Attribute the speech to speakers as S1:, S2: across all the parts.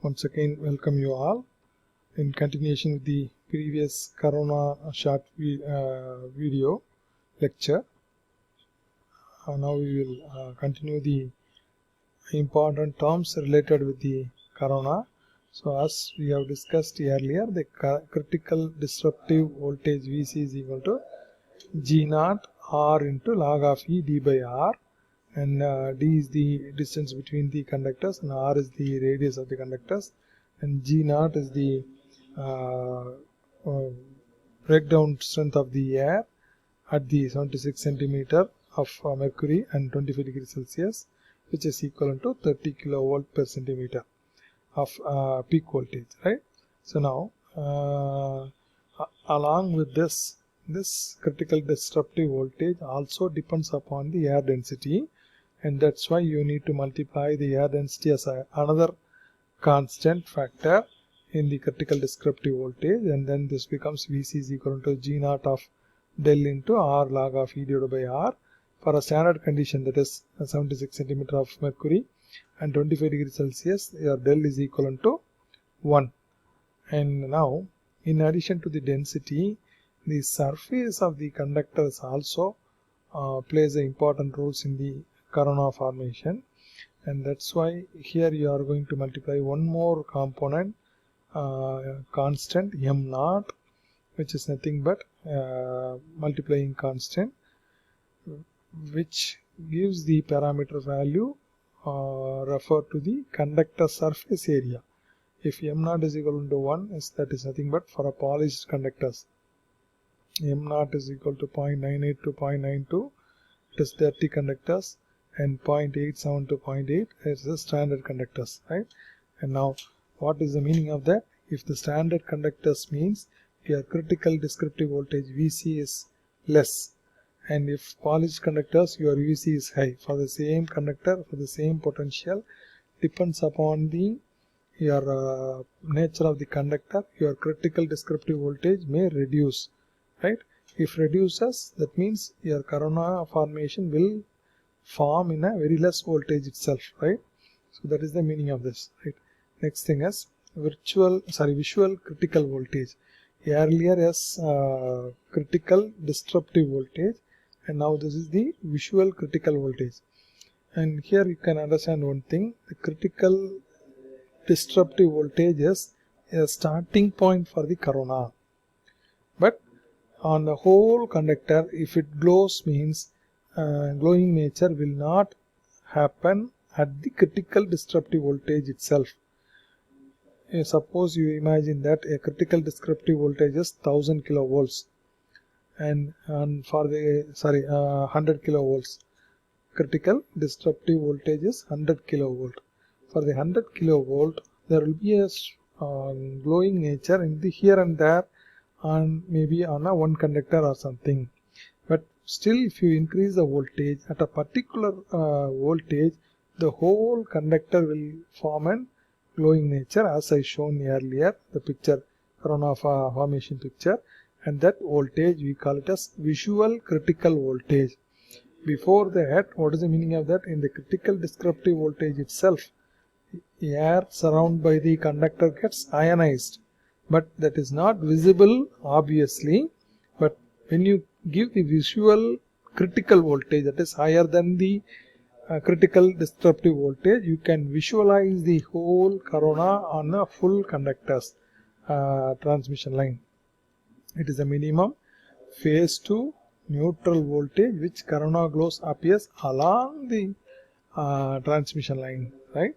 S1: Once again, welcome you all. In continuation with the previous Corona short video lecture, now we will continue the important terms related with the Corona. So as we have discussed earlier, the critical disruptive voltage VC is equal to G naught R into log of E d by R, and d is the distance between the conductors and r is the radius of the conductors, and G naught is the breakdown strength of the air at the 76 centimeter of mercury and 25 degrees Celsius, which is equivalent to 30 kilovolt per centimeter of peak voltage, right? So now along with this critical disruptive voltage also depends upon the air density, and that's why you need to multiply the air density as another constant factor in the critical disruptive voltage, and then this becomes Vc is equal to G naught of del into R log of E divided by R for a standard condition, that is 76 centimeter of mercury and 25 degrees Celsius. Your del is equal to 1. And now, in addition to the density, the surface of the conductors also plays an important role in the corona formation, and that's why here you are going to multiply one more component, constant m naught, which is nothing but multiplying constant, which gives the parameter value referred to the conductor surface area. If m naught is equal to 1, that is nothing but for a polished conductors, m naught is equal to 0.98 to 0.92, it is dirty conductors, and 0.87 to 0.8 is the standard conductors, right? And now what is the meaning of that? If the standard conductors means your critical descriptive voltage Vc is less, and if polished conductors your Vc is high. For the same conductor, for the same potential, depends upon the your nature of the conductor, your critical descriptive voltage may reduce, right? If reduces, that means your corona formation will form in a very less voltage itself, right? So that is the meaning of this, right? Next thing is visual critical voltage. Earlier as critical disruptive voltage, and now this is the visual critical voltage. And here you can understand one thing: the critical disruptive voltage is a starting point for the corona, but on the whole conductor, if it glows, means glowing nature will not happen at the critical disruptive voltage itself. Suppose you imagine that a critical disruptive voltage is 1000 kilovolts, and for the 100 kilovolts. Critical disruptive voltage is 100 kilovolt. For the 100 kilovolt, there will be a glowing nature in the here and there, on maybe on a one conductor or something. But still, if you increase the voltage at a particular voltage, the whole conductor will form an glowing nature, as I shown earlier, the picture, corona formation picture, and that voltage we call it as visual critical voltage. Before that, what is the meaning of that? In the critical descriptive voltage itself, air surrounded by the conductor gets ionized, but that is not visible obviously. But when you give the visual critical voltage, that is higher than the critical disruptive voltage, you can visualize the whole corona on a full conductor's transmission line. It is a minimum phase to neutral voltage which corona glows appears along the transmission line, right?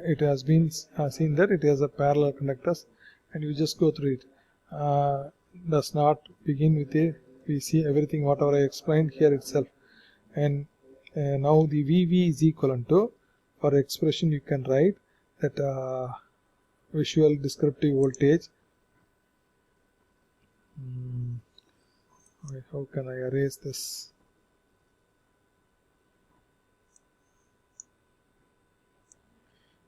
S1: It has been seen that it has a parallel conductors, and you just go through it. Does not begin with a, we see everything whatever I explained here itself. And now the VV is equivalent to, for expression you can write that visual descriptive voltage. How can I erase this?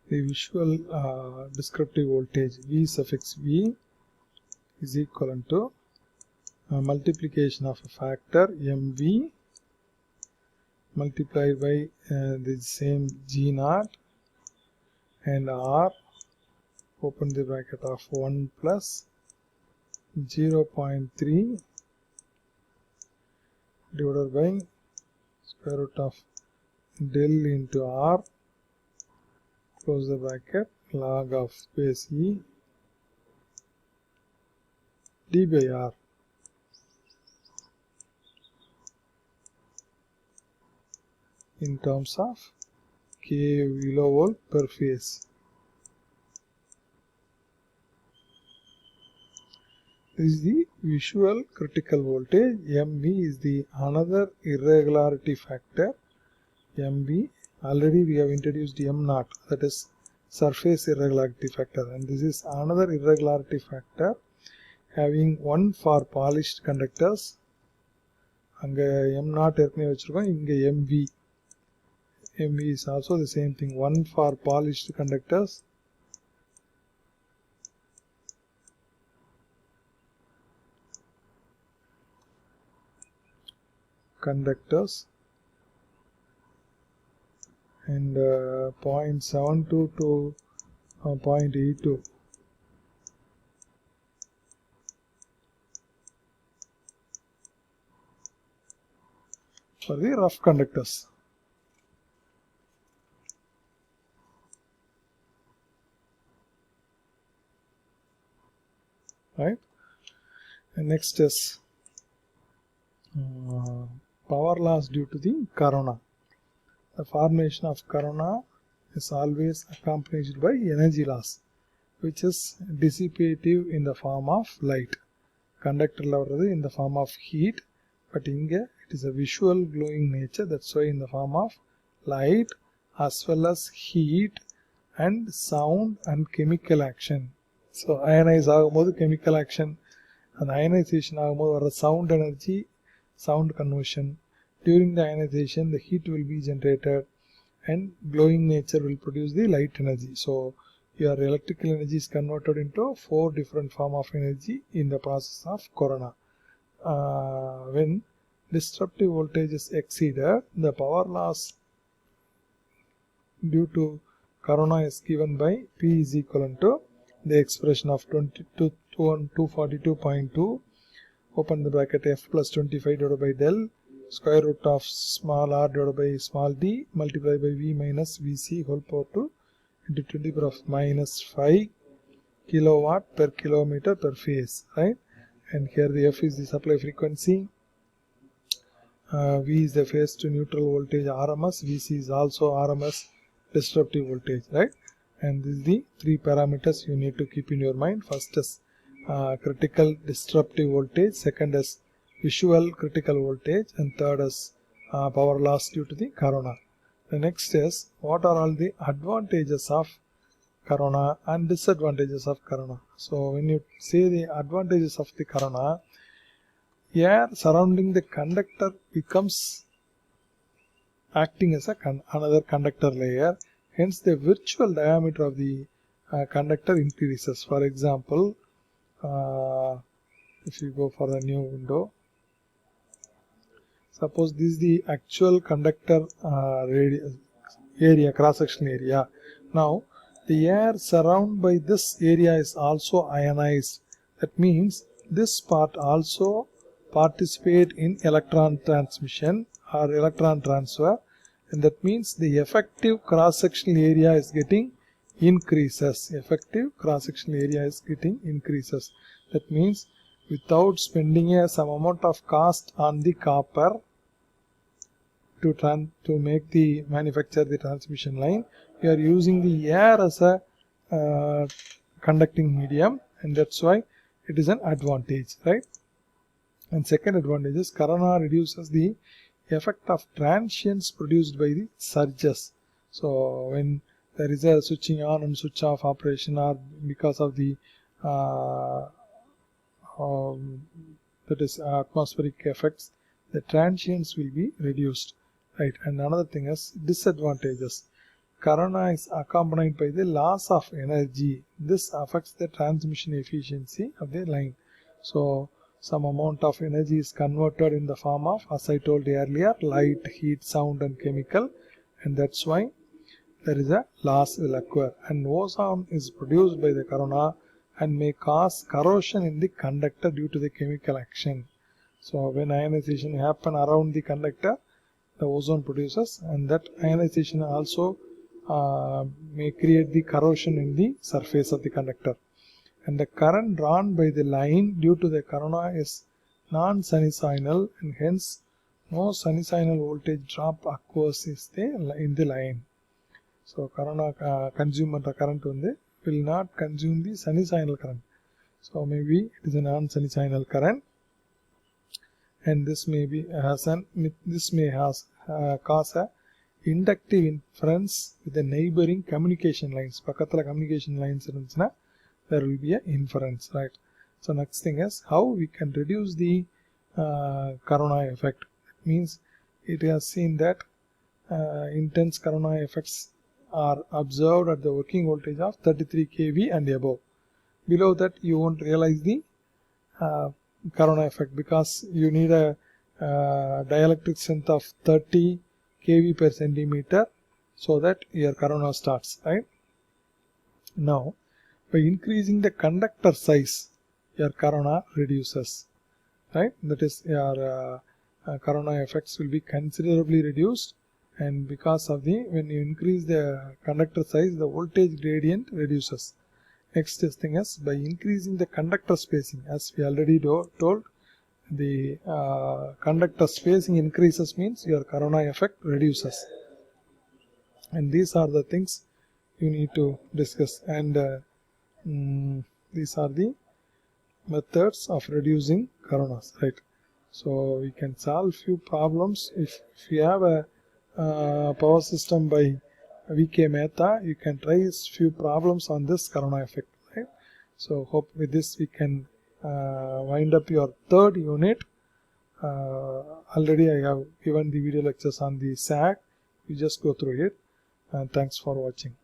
S1: The visual descriptive voltage V suffix V is equivalent to multiplication of a factor mV multiplied by the same G naught and R open the bracket of 1 plus 0.3 divided by square root of del into r, close the bracket, log of base e d by r in terms of kV per phase. This is the visual critical voltage. MV is the another irregularity factor. MV, already we have introduced M0, that is surface irregularity factor, and this is another irregularity factor having one for polished conductors. Anga M0 ஏற்கனவே வச்சிருக்கோம், இங்க MV. MV is also the same thing, one for polished conductors. And 0.72 to 0.82 for the rough conductors. Right? And next is power loss due to the corona. The formation of corona is always accompanied by energy loss, which is dissipative in the form of light. Conductor in the form of heat, but inge it is a visual glowing nature, that's why in the form of light as well as heat and sound and chemical action. So ionize ஆகும்போது chemical action and ionization ஆகும்போது வர sound energy, sound conversion. During the ionization, the heat will be generated and glowing nature will produce the light energy. So your electrical energy is converted into 4 different forms of energy in the process of corona. When disruptive voltage is exceeded, the power loss due to corona is given by P is equivalent to the expression of 242.2, open the bracket, F plus 25 divided by del square root of small r divided by small d multiplied by V minus Vc whole power 2 into 10 to the power of minus 5 kilowatt per kilometer per phase, right? And here the F is the supply frequency, V is the phase to neutral voltage RMS, Vc is also RMS disruptive voltage, right? And this is the 3 parameters you need to keep in your mind. First is critical disruptive voltage, second is visual critical voltage, and third is power loss due to the corona. The next is what are all the advantages of corona and disadvantages of corona. So when you say the advantages of the corona, air surrounding the conductor becomes acting as another conductor layer, hence the virtual diameter of the conductor increases. For example, if you go for the new window, suppose this is the actual conductor area, cross-section area. Now the air surrounded by this area is also ionized. That means this part also participate in electron transmission or electron transfer, and that means the effective cross-sectional area is getting increases. Effective cross-sectional area is getting increases. That means without spending some amount of cost on the copper to make the manufacture the transmission line, you are using the air as a conducting medium, and that's why it is an advantage, right? And second advantage is corona reduces the effect of transients produced by the surges. So when there is a switching on and switch off operation, or because of the that is atmospheric effects, the transients will be reduced, right? And another thing is disadvantages. Corona is accompanied by the loss of energy. This affects the transmission efficiency of the line. So some amount of energy is converted in the form of, as I told earlier, light, heat, sound and chemical, and that's why there is a loss will occur, and ozone is produced by the corona and may cause corrosion in the conductor due to the chemical action. So when ionization happen around the conductor, the ozone produces, and that ionization also may create the corrosion in the surface of the conductor. And the current drawn by the line due to the corona is non-sinusoidal, and hence no sinusoidal voltage drop occurs in the line. So corona consumer current will not consume the sinusoidal current. So maybe it is a non-sinusoidal current, and this may cause a inductive inference with the neighboring communication lines. Pakkathula communication lines irundhuchna, there will be a inference, right? So next thing is how we can reduce the corona effect. It means it has seen that intense corona effects are observed at the working voltage of 33 kV and above. Below that you won't realize the corona effect because you need a dielectric strength of 30 kV per centimeter so that your corona starts, right? Now by increasing the conductor size, your corona reduces, right? That is, your corona effects will be considerably reduced, and because of when you increase the conductor size, the voltage gradient reduces. Next thing is by increasing the conductor spacing, as we already told, the conductor spacing increases means your corona effect reduces. And these are the things you need to discuss, and these are the methods of reducing coronas, right? So we can solve few problems. If you have a power system by V.K. Mehta, you can try few problems on this corona effect, right? So hope with this we can wind up your third unit. Already I have given the video lectures on the SAG. You just go through it, and thanks for watching.